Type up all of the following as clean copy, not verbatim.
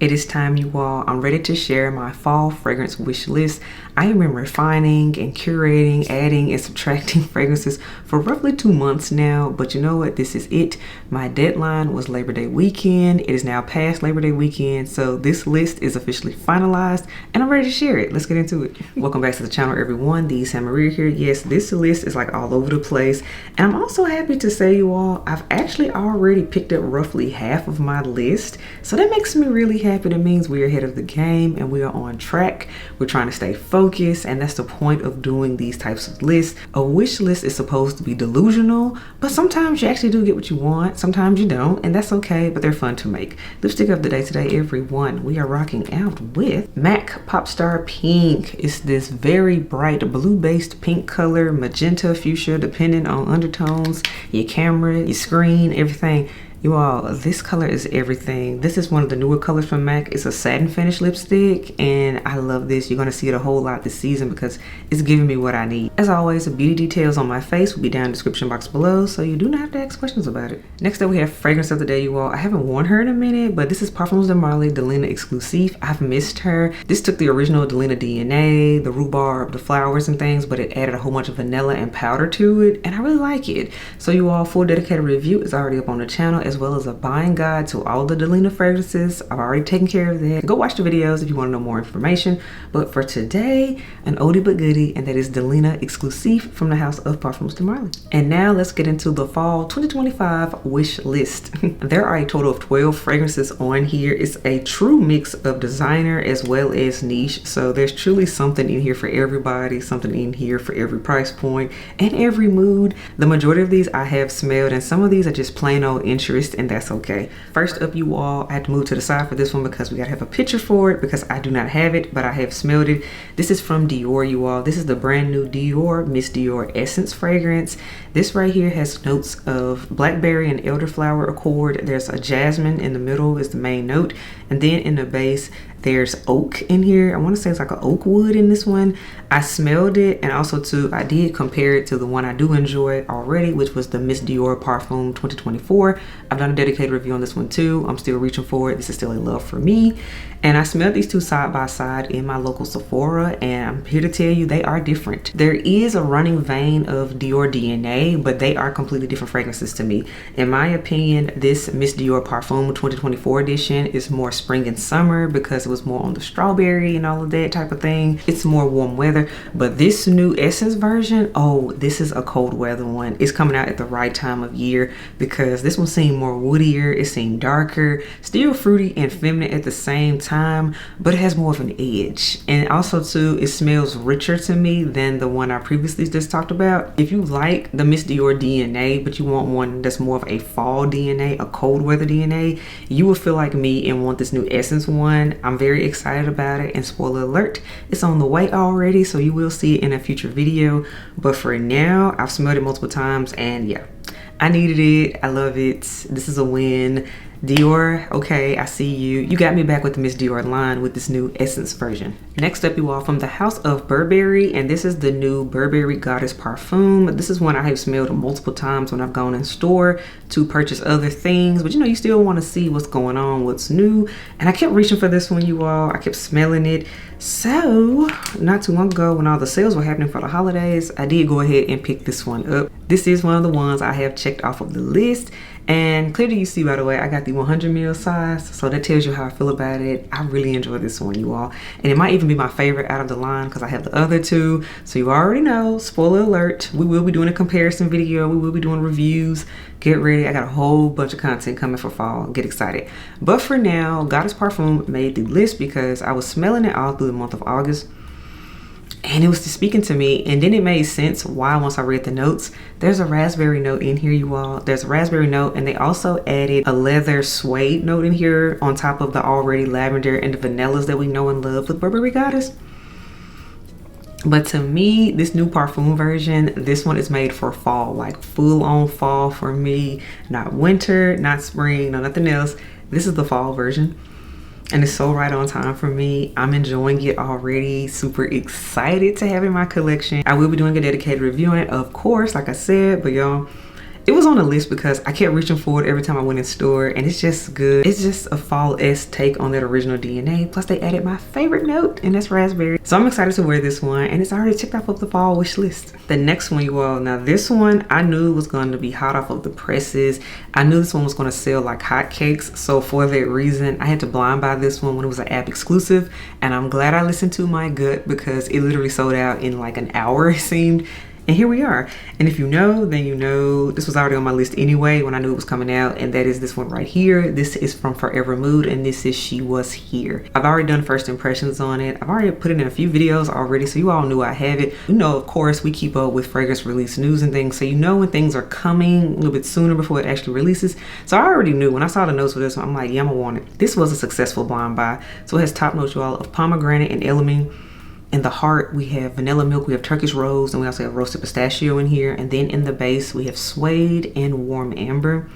It is time, you all. I'm ready to share my fall fragrance wish list. I have been refining and curating, adding and subtracting fragrances for roughly 2 months now, but you know what? This is it. My deadline was Labor Day weekend. It is now past Labor Day weekend, so this list is officially finalized and I'm ready to share it. Let's get into it. Welcome back to the channel, everyone. The SANTAMARIA here. Yes, this list is like all over the place, and I'm also happy to say, you all, I've actually already picked up roughly half of my list, so that makes me really happy. That means we're ahead of the game and we are on track. We're trying to stay focused, and that's the point of doing these types of lists. A wish list is supposed to be delusional, but sometimes you actually do get what you want, sometimes you don't, and that's okay, but they're fun to make. Lipstick of the day today, everyone. We are rocking out with MAC Popstar Pink. It's this very bright blue-based pink color, magenta, fuchsia, depending on undertones, your camera, your screen, everything. You all, this color is everything. This is one of the newer colors from MAC. It's a satin finish lipstick, and I love this. You're gonna see it a whole lot this season because it's giving me what I need. As always, the beauty details on my face will be down in the description box below, so you do not have to ask questions about it. Next up, we have fragrance of the day, you all. I haven't worn her in a minute, but this is Parfums de Marly Delina Exclusive. I've missed her. This took the original Delina DNA, the rhubarb, the flowers and things, but it added a whole bunch of vanilla and powder to it, and I really like it. So you all, full dedicated review is already up on the channel, as well as a buying guide to all the Delina fragrances. I've already taken care of that. Go watch the videos if you want to know more information. But for today, an oldie but goodie, and that is Delina Exclusive from the house of Parfums de Marly. And now let's get into the fall 2025 wish list. There are a total of 12 fragrances on here. It's a true mix of designer as well as niche. So there's truly something in here for everybody, something in here for every price point and every mood. The majority of these I have smelled, and some of these are just plain old interest, and that's okay. First up, you all, I had to move to the side for this one because we gotta have a picture for it, because I do not have it, but I have smelled it. This is from Dior, you all. This is the brand new Dior Miss Dior Essence fragrance. This right here has notes of blackberry and elderflower accord. There's a jasmine in the middle is the main note, and then in the base there's oak in here. I want to say it's like an oak wood in this one. I smelled it, and also too, I did compare it to the one I do enjoy already, which was the Miss Dior Parfum 2024. I've done a dedicated review on this one too. I'm still reaching for it. This is still a love for me. And I smelled these two side by side in my local Sephora, and I'm here to tell you they are different. There is a running vein of Dior DNA, but they are completely different fragrances to me. In my opinion, this Miss Dior Parfum 2024 edition is more spring and summer because it was more on the strawberry and all of that type of thing. It's more warm weather, but this new Essence version, oh, this is a cold weather one. It's coming out at the right time of year because this one seemed more woodier, it seemed darker, still fruity and feminine at the same time, but it has more of an edge. And also too, it smells richer to me than the one I previously just talked about. If you like the Miss Dior DNA, but you want one that's more of a fall DNA, a cold weather DNA, you will feel like me and want this new Essence one. I'm very excited about it, and spoiler alert, it's on the way already, so you will see it in a future video. But for now, I've smelled it multiple times, and yeah, I needed it. I love it. This is a win. Dior, okay, I see you. You got me back with the Miss Dior line with this new Essence version. Next up, you all, from the house of Burberry, and this is the new Burberry Goddess Parfum. This is one I have smelled multiple times when I've gone in store to purchase other things, but you know, you still want to see what's going on, what's new. And I kept reaching for this one, you all. I kept smelling it. So not too long ago, when all the sales were happening for the holidays, I did go ahead and pick this one up. This is one of the ones I have checked off of the list, and clearly you see, by the way, I got the 100 ml size, so that tells you how I feel about it. I really enjoy this one, you all, and it might even be my favorite out of the line because I have the other two. So you already know, spoiler alert, we will be doing a comparison video, we will be doing reviews. Get ready, I got a whole bunch of content coming for fall. Get excited. But for now, Goddess Parfum made the list because I was smelling it all through the month of August, and it was just speaking to me, and then it made sense why once I read the notes. There's a raspberry note in here, you all. There's a raspberry note, and they also added a leather suede note in here on top of the already lavender and the vanillas that we know and love with Burberry Goddess. But to me, this new Parfum version, this one is made for fall, like full on fall for me. Not winter, not spring, no nothing else. This is the fall version, and it's so right on time for me. I'm enjoying it already, super excited to have it in my collection. I will be doing a dedicated review on it, of course, like I said, but y'all, It was on the list because I kept reaching for it every time I went in store, and it's just good. It's just a fall-esque take on that original DNA. Plus they added my favorite note, and that's raspberry. So I'm excited to wear this one, and it's already checked off of the fall wish list. The next one, you all, now this one I knew was going to be hot off of the presses. I knew this one was going to sell like hotcakes. So for that reason, I had to blind buy this one when it was an app exclusive, and I'm glad I listened to my gut because it literally sold out in like an hour, it seemed. And here we are. And if you know, then you know. This was already on my list anyway when I knew it was coming out, and that is this one right here. This is from Forvr Mood, and this is She Was Here. I've already done first impressions on it. I've already put it in a few videos already, so you all knew I have it. You know, of course, we keep up with fragrance release news and things, so you know when things are coming a little bit sooner before it actually releases. So I already knew when I saw the notes for this one, I'm like, yeah, I'm gonna want it. This was a successful blind buy. So it has top notes, you all, of pomegranate and element. In the heart, we have vanilla milk, we have Turkish rose, and we also have roasted pistachio in here. And then in the base, we have suede and warm amber.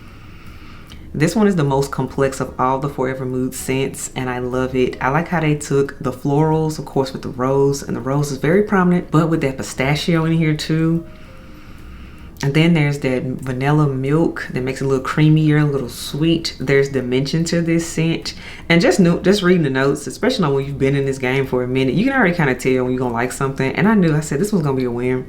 This one is the most complex of all the Forvr Mood scents, and I love it. I like how they took the florals, of course, with the rose, and the rose is very prominent, but with that pistachio in here too. And then there's that vanilla milk that makes it a little creamier, a little sweet. There's dimension to this scent. And just reading the notes, especially when you've been in this game for a minute, you can already kind of tell when you're gonna like something. And I said this was gonna be a win.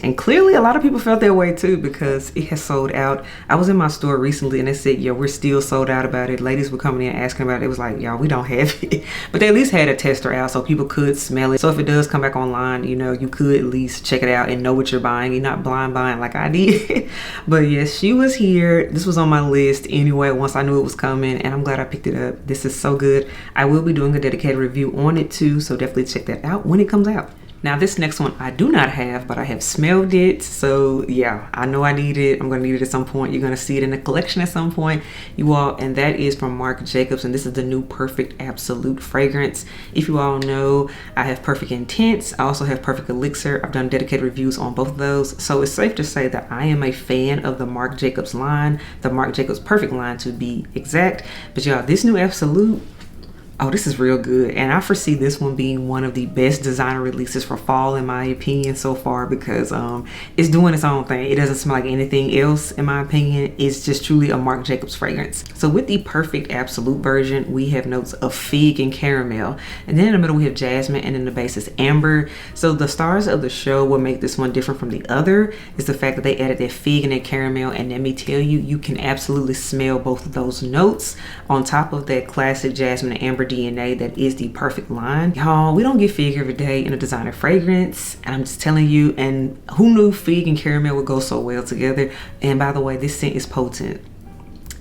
And clearly a lot of people felt that way too because it has sold out. I was in my store recently and they said, yeah, we're still sold out about it. Ladies were coming in asking about it. It was like, y'all, we don't have it. But they at least had a tester out so people could smell it. So if it does come back online, you know, you could at least check it out and know what you're buying. You're not blind buying like I did. But yes, She Was Here. This was on my list anyway once I knew it was coming, and I'm glad I picked it up. This is so good. I will be doing a dedicated review on it too, so definitely check that out when it comes out. Now this next one I do not have, but I have smelled it. So yeah, I know I need it. I'm gonna need it at some point. You're gonna see it in the collection at some point, you all. And that is from Marc Jacobs, and this is the new Perfect Absolute fragrance. If you all know, I have Perfect Intense. I also have Perfect Elixir. I've done dedicated reviews on both of those. So it's safe to say that I am a fan of the Marc Jacobs line, the Marc Jacobs Perfect line to be exact. But y'all, this new Absolute, oh, this is real good. And I foresee this one being one of the best designer releases for fall in my opinion so far because it's doing its own thing. It doesn't smell like anything else in my opinion. It's just truly a Marc Jacobs fragrance. So with the Perfect Absolute version, we have notes of fig and caramel. And then in the middle we have jasmine, and in the base is amber. So the stars of the show, what make this one different from the other is the fact that they added that fig and that caramel. And let me tell you, you can absolutely smell both of those notes on top of that classic jasmine and amber DNA that is the perfect line. Y'all, we don't get fig every day in a designer fragrance. I'm just telling you, and who knew fig and caramel would go so well together? And by the way, this scent is potent.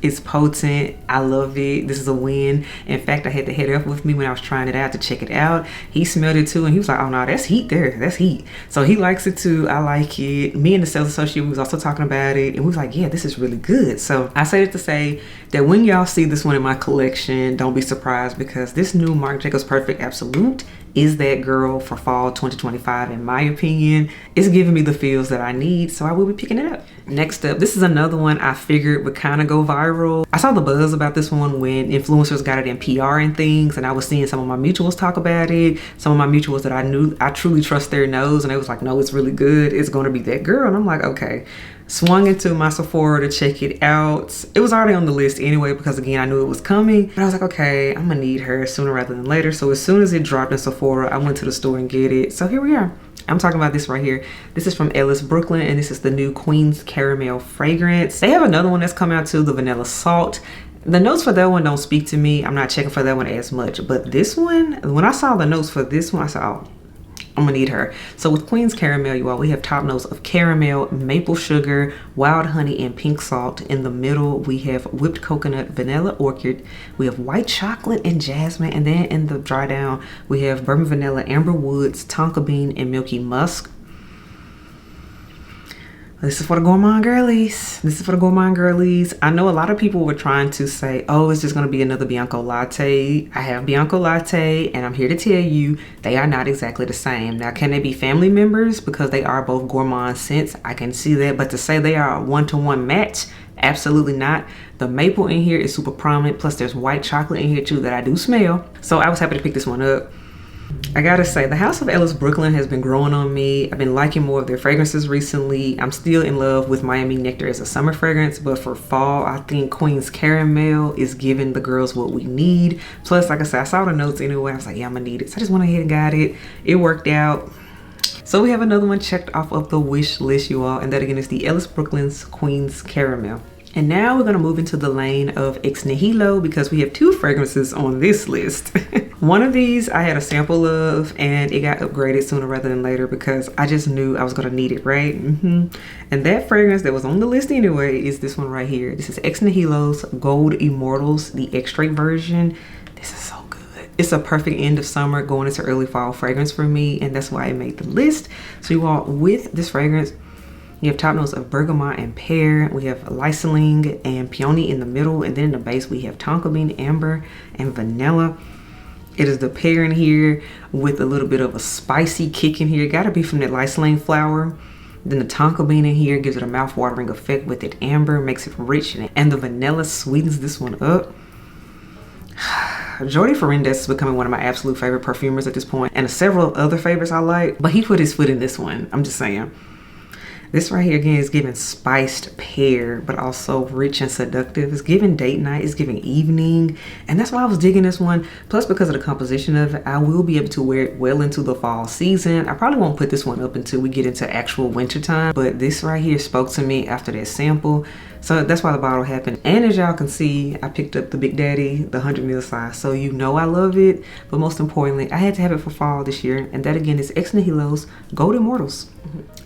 It's potent. I love it. This is a win. In fact, I had the head up with me when I was trying it out to check it out. He smelled it too and he was like, oh no, that's heat there. That's heat. So he likes it too. I like it. Me and the sales associate, we was also talking about it, and we was like, yeah, this is really good. So I say it to say that when y'all see this one in my collection, don't be surprised because this new Marc Jacobs Perfect Absolute is that girl for fall 2025 in my opinion. It's giving me the feels that I need, so I will be picking it up. Next up, this is another one I figured would kind of go viral. I saw the buzz about this one when influencers got it in PR and things, and I was seeing some of my mutuals talk about it. Some of my mutuals that I knew I truly trust their nose, and they was like, no, it's really good. It's going to be that girl. And I'm like, okay. Swung into my Sephora to check it out. It was already on the list anyway because again I knew it was coming, but I was like, okay, I'm gonna need her sooner rather than later. So as soon as it dropped in Sephora, I went to the store and get it. So here we are. I'm talking about this right here. This is from Ellis, Brooklyn, and this is the new Queen's Caramel fragrance. They have another one that's come out too, the Vanilla Salt. The notes for that one don't speak to me. I'm not checking for that one as much, but this one, when I saw the notes for this one, I said, oh, I'm gonna need her. So with Queen's Caramel, you all, we have top notes of caramel, maple sugar, wild honey, and pink salt. In the middle, we have whipped coconut, vanilla orchid. We have white chocolate and jasmine. And then in the dry down, we have bourbon vanilla, amber woods, tonka bean, and milky musk. This is for the gourmand girlies. This is for the gourmand girlies. I know a lot of people were trying to say, oh, it's just going to be another Bianco latte. I have Bianco latte, and I'm here to tell you they are not exactly the same. Now, can they be family members because they are both gourmand scents? I can see that, but to say they are a one-to-one match, absolutely not. The maple in here is super prominent, plus there's white chocolate in here too that I do smell. So I was happy to pick this one up. I gotta say, the House of Ellis Brooklyn has been growing on me. I've been liking more of their fragrances recently. I'm still in love with Miami Nectar as a summer fragrance, but for fall, I think Queen's Caramel is giving the girls what we need. Plus, like I said, I saw the notes anyway. I was like, yeah, I'm gonna need it. So I just went ahead and got it. It worked out. So we have another one checked off of the wish list, you all, and that again is the Ellis Brooklyn's Queen's Caramel. And now we're gonna move into the lane of Ex Nihilo because we have two fragrances on this list. One of these I had a sample of and it got upgraded sooner rather than later because I just knew I was gonna need it, right? And that fragrance that was on the list anyway is this one right here. This is Ex Nihilo's Gold Immortals, the Extrait version. This is so good. It's a perfect end of summer going into early fall fragrance for me, and that's why I made the list. So you all, with this fragrance, you have top notes of bergamot and pear. We have lysine and peony in the middle. And then in the base, we have tonka bean, amber, and vanilla. It is the pear in here with a little bit of a spicy kick in here. Gotta be from that lysine flower. Then the tonka bean in here gives it a mouth-watering effect with it. Amber makes it rich. And the vanilla sweetens this one up. Jordi Ferrandez is becoming one of my absolute favorite perfumers at this point. And several other favorites I like. But he put his foot in this one. I'm just saying. This right here again is giving spiced pear, but also rich and seductive. It's giving date night, it's giving evening. And that's why I was digging this one. Plus, because of the composition of it, I will be able to wear it well into the fall season. I probably won't put this one up until we get into actual winter time. But this right here spoke to me after that sample. So that's why the bottle happened. And as y'all can see, I picked up the Big Daddy, the 100 ml size. So you know I love it. But most importantly, I had to have it for fall this year. And that again is Ex Nihilo's Gold Immortals.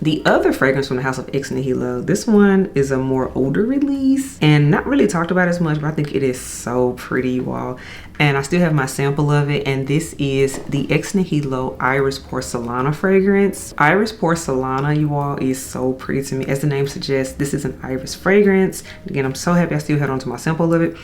The other fragrance from the House of Ex Nihilo, this one is a more older release and not really talked about as much, but I think it is so pretty, you all. And I still have my sample of it, and this is the Ex Nihilo Iris Porcelana fragrance. Iris Porcelana, you all, is so pretty to me. As the name suggests, this is an iris fragrance. Again, I'm so happy I still had onto my sample of it.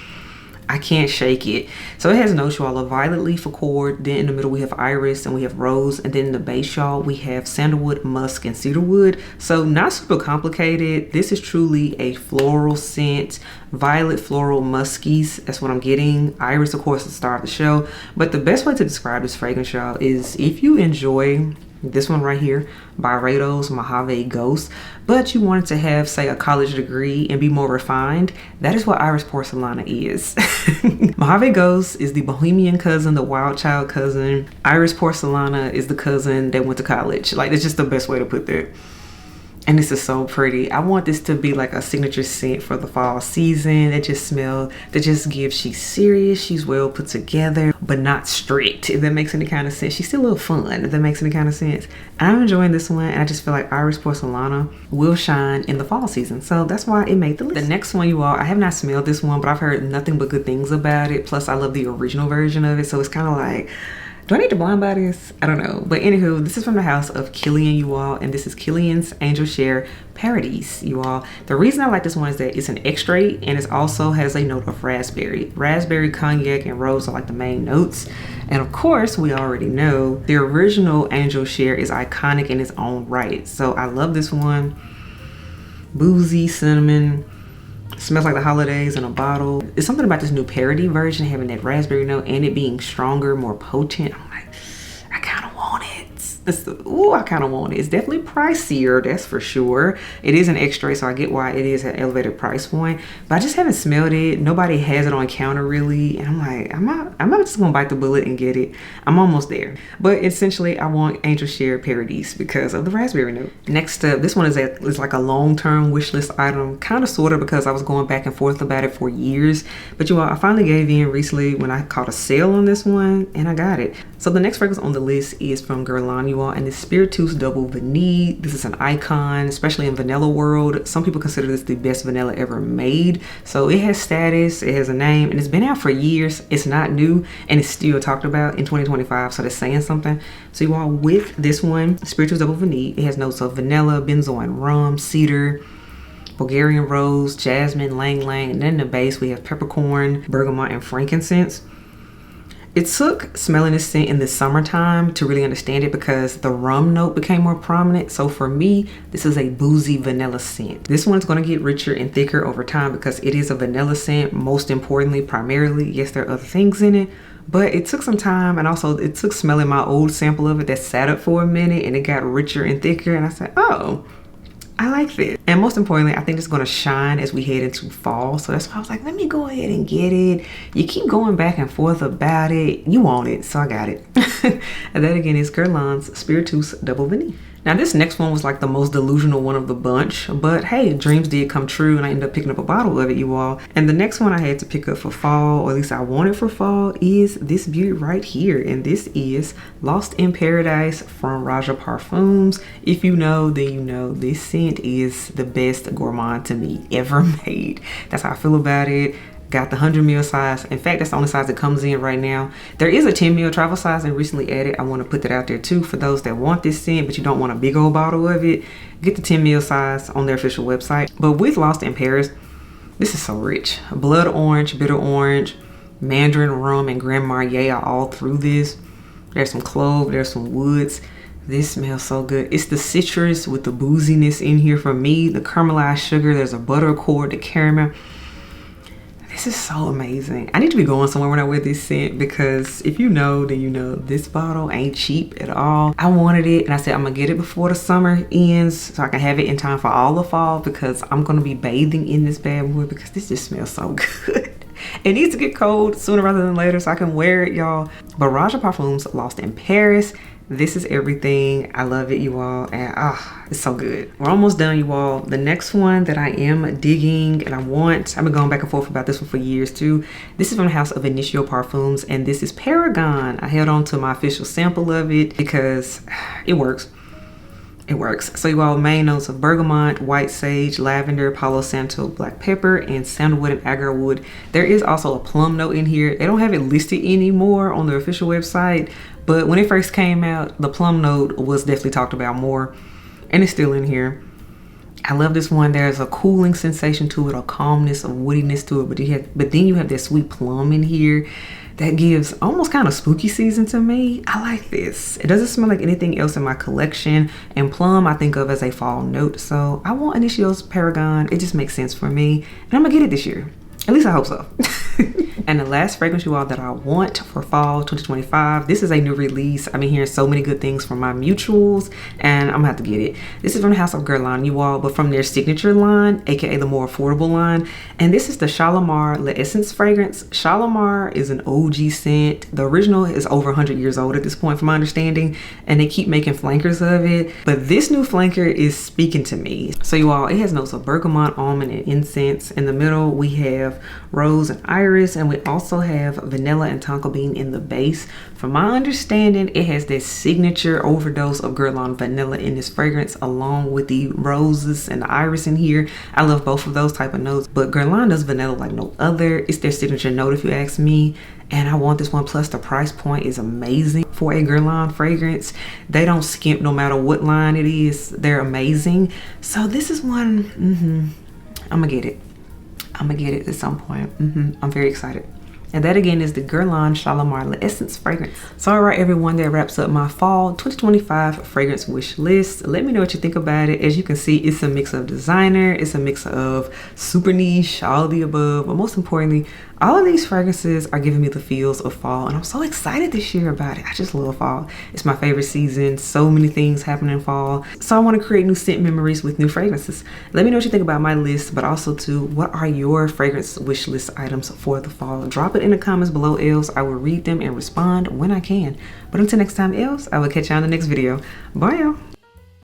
I can't shake it. So it has notes, y'all, of violet leaf accord. Then in the middle we have iris and we have rose. And then in the base, y'all, we have sandalwood, musk, and cedarwood. So not super complicated. This is truly a floral scent. Violet, floral, muskies. That's what I'm getting. Iris, of course, is the star of the show. But the best way to describe this fragrance, y'all, is if you enjoy this one right here, Byredo's Mojave Ghost, but you wanted to have, say, a college degree and be more refined, that is what Iris Porcelana is. Mojave Ghost is the bohemian cousin, the wild child cousin. Iris Porcelana is the cousin that went to college. Like, it's just the best way to put that. And this is so pretty. I want this to be like a signature scent for the fall season. That just smell, that just gives she's serious, she's well put together, but not strict, if that makes any kind of sense. She's still a little fun, if that makes any kind of sense. I'm enjoying this one, and I just feel like Iris Porcelana will shine in the fall season. So that's why it made the list. The next one, you all, I have not smelled this one, but I've heard nothing but good things about it. Plus, I love the original version of it. So it's kind of like, do I need to blind buy this? I don't know. But anywho, this is from the house of Killian, you all. And this is Killian's Angel Share Paradis, you all. The reason I like this one is that it's an extrait and it also has a note of raspberry. Raspberry, cognac, and rose are like the main notes. And of course, we already know the original Angel Share is iconic in its own right. So I love this one. Boozy, cinnamon. Smells like the holidays in a bottle. It's something about this new Paradis version having that raspberry note and it being stronger, more potent. I'm like, I kind of want it. Ooh, I kind of want it. It's definitely pricier, that's for sure. It is an extra, so I get why it is an elevated price point. But I just haven't smelled it. Nobody has it on counter really. And I'm like, I'm not just gonna bite the bullet and get it. I'm almost there. But essentially, I want Angel Share Paradis because of the raspberry note. Next up, this one is like a long-term wish list item, kind of sort of, because I was going back and forth about it for years. But you all, I finally gave in recently when I caught a sale on this one and I got it. So the next fragrance on the list is from Guerlain, you all, and it's Spiriteuse Double Vanille. This is an icon, especially in vanilla world. Some people consider this the best vanilla ever made. So it has status, it has a name, and it's been out for years. It's not new, and it's still talked about in 2025, so that's saying something. So you all, with this one, Spiriteuse Double Vanille, it has notes of vanilla, benzoin rum, cedar, Bulgarian rose, jasmine, lang lang, and then in the base we have peppercorn, bergamot, and frankincense. It took smelling this scent in the summertime to really understand it because the rum note became more prominent. So for me, this is a boozy vanilla scent. This one's going to get richer and thicker over time because it is a vanilla scent. Most importantly, primarily, yes, there are other things in it, but it took some time, and also it took smelling my old sample of it that sat up for a minute and it got richer and thicker, and I said, oh, I like this. And most importantly, I think it's going to shine as we head into fall. So that's why I was like, let me go ahead and get it. You keep going back and forth about it. You want it, so I got it. And that again is Guerlain's Spiriteuse Double Vanille. Now this next one was like the most delusional one of the bunch, but hey, dreams did come true and I ended up picking up a bottle of it, you all. And the next one I had to pick up for fall, or at least I wanted for fall, is this beauty right here. And this is Lost in Paradise from Roja Parfums. If you know, then you know this scent is the best gourmand to me ever made. That's how I feel about it. Got the 100 ml size. In fact, that's the only size it comes in right now. There is a 10 ml travel size and recently added. I want to put that out there too for those that want this scent, but you don't want a big old bottle of it. Get the 10 ml size on their official website. But with Lost in Paris, this is so rich. Blood orange, bitter orange, mandarin rum, and Grand Marnier are all through this. There's some clove, there's some woods. This smells so good. It's the citrus with the booziness in here for me. The caramelized sugar, there's a butter cord, the caramel. This is so amazing. I need to be going somewhere when I wear this scent, because if you know, then you know this bottle ain't cheap at all. I wanted it and I said I'm gonna get it before the summer ends so I can have it in time for all the fall, because I'm gonna be bathing in this bad boy, because this just smells so good. It needs to get cold sooner rather than later so I can wear it, y'all. But Roja Parfums Lost in Paris. This is everything. I love it, you all, and it's so good. We're almost done, you all. The next one that I am digging and I've been going back and forth about this one for years too. This is from the house of Initio Parfums, and this is Paragon. I held on to my official sample of it because it works. It works. So you all, main notes of bergamot, white sage, lavender, palo santo, black pepper, and sandalwood and agar wood. There is also a plum note in here. They don't have it listed anymore on their official website, but when it first came out, the plum note was definitely talked about more, and it's still in here. I love this one. There's a cooling sensation to it, a calmness, a woodiness to it, but then you have that sweet plum in here that gives almost kind of spooky season to me. I like this. It doesn't smell like anything else in my collection, and plum I think of as a fall note, so I want Initio's Paragon. It just makes sense for me, and I'm gonna get it this year. At least I hope so. And the last fragrance, you all, that I want for fall 2025, this is a new release. I've been hearing so many good things from my mutuals, and I'm gonna have to get it. This is from the house of Guerlain, you all, but from their signature line, aka the more affordable line. And this is the Shalimar L'Essence fragrance. Shalimar is an OG scent. The original is over 100 years old at this point, from my understanding, and they keep making flankers of it. But this new flanker is speaking to me. So you all, it has notes of bergamot, almond, and incense. In the middle, we have rose and iris, and we also have vanilla and tonka bean in the base. From my understanding, it has this signature overdose of Guerlain vanilla in this fragrance, along with the roses and the iris in here. I love both of those type of notes, but Guerlain does vanilla like no other. It's their signature note if you ask me, and I want this one. Plus the price point is amazing for a Guerlain fragrance. They don't skimp no matter what line it is. They're amazing. So this is one, I'm gonna get it. I'm gonna get it at some point. I'm very excited. And that again is the Guerlain Shalimar L'Essence fragrance. So all right, everyone, that wraps up my fall 2025 fragrance wish list. Let me know what you think about it. As you can see, it's a mix of designer, it's a mix of super niche, all of the above, but most importantly, all of these fragrances are giving me the feels of fall, and I'm so excited this year about it. I just love fall. It's my favorite season. So many things happen in fall. So I want to create new scent memories with new fragrances. Let me know what you think about my list, but also too, what are your fragrance wish list items for the fall? Drop it in the comments below, else I will read them and respond when I can. But until next time, else I will catch you on the next video. Bye, y'all.